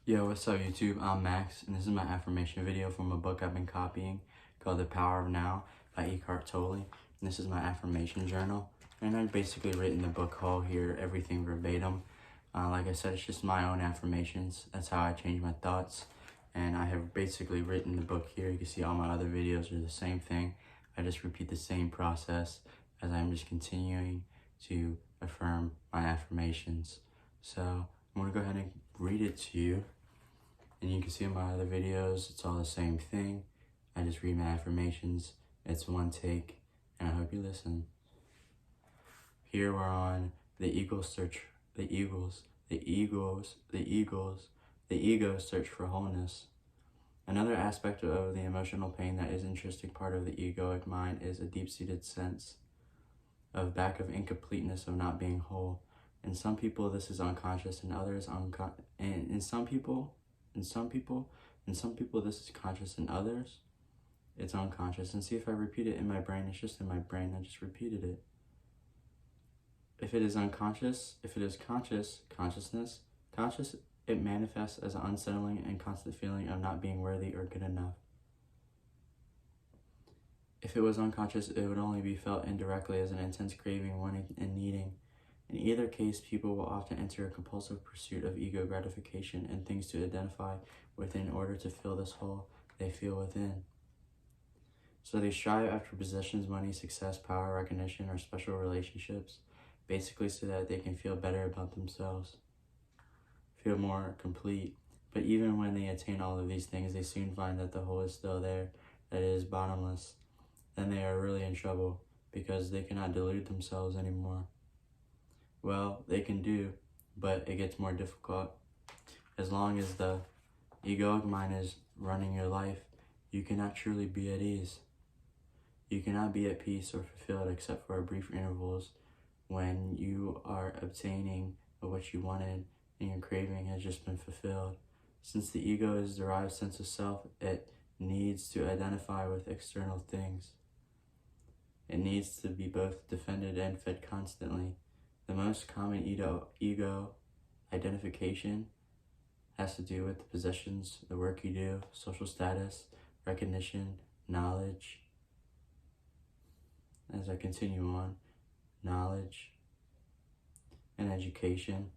Yo, what's up YouTube? I'm Max, and this is my affirmation video from a book I've been copying called The Power of Now by Eckhart Tolle. And this is my affirmation journal. And I've basically written the book whole here, everything verbatim. Like I said, it's just my own affirmations. That's how I change my thoughts. And I have basically written the book here. You can see all my other videos are the same thing. I just repeat the same process as I'm just continuing to affirm my affirmations. So I'm going to go ahead and read it to you. And you can see in my other videos, it's all the same thing. I just read my affirmations. It's one take, and I hope you listen. Here we're on the ego search for wholeness. Another aspect of the emotional pain that is an intrinsic part of the egoic mind is a deep-seated sense of incompleteness, of not being whole. In some people, this is unconscious, and others in some people, this is conscious, and others, it's unconscious. And see, if I repeat it in my brain, it's just in my brain. I just repeated it. If it is unconscious, if it is consciousness, it manifests as an unsettling and constant feeling of not being worthy or good enough. If it was unconscious, it would only be felt indirectly as an intense craving, wanting, and needing. In either case, people will often enter a compulsive pursuit of ego gratification and things to identify with in order to fill this hole they feel within. So they strive after possessions, money, success, power, recognition, or special relationships, basically so that they can feel better about themselves, feel more complete. But even when they attain all of these things, they soon find that the hole is still there, that it is bottomless. Then they are really in trouble because they cannot delude themselves anymore. Well, they can do, but it gets more difficult. As long as the egoic mind is running your life, you cannot truly be at ease. You cannot be at peace or fulfilled except for brief intervals when you are obtaining what you wanted and your craving has just been fulfilled. Since the ego is a derived sense of self, it needs to identify with external things. It needs to be both defended and fed constantly. The most common ego identification has to do with the possessions, the work you do, social status, recognition, knowledge. As I continue on, knowledge and education,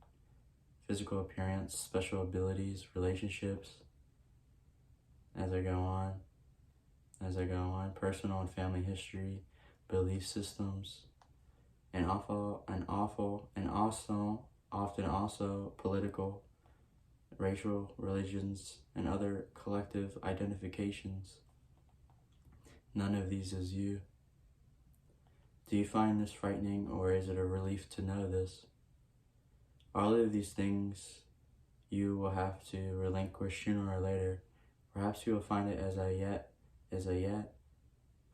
physical appearance, special abilities, relationships. As I go on, personal and family history, belief systems, and often also political, racial, religions, and other collective identifications. None of these is you. Do you find this frightening, or is it a relief to know this? All of these things you will have to relinquish sooner or later. Perhaps you will find it as a yet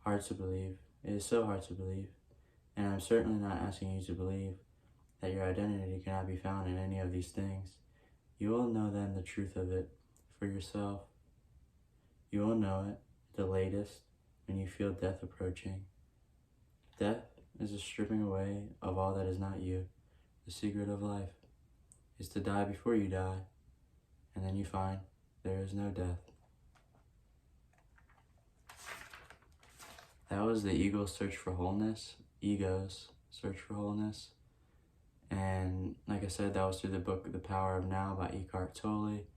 hard to believe. It is so hard to believe. And I'm certainly not asking you to believe that your identity cannot be found in any of these things. You will know then the truth of it for yourself. You will know it, the latest, when you feel death approaching. Death is a stripping away of all that is not you. The secret of life is to die before you die, and then you find there is no death. That was the ego's search for wholeness. And like I said, that was through the book The Power of Now by Eckhart Tolle.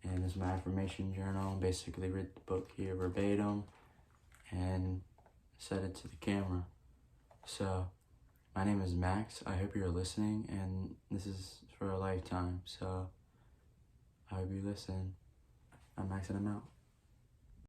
And it's my affirmation journal. Basically read the book here verbatim and set it to the camera. So my name is Max. I hope you're listening, and this is for a lifetime. So I hope you listen. I'm Max and I'm out.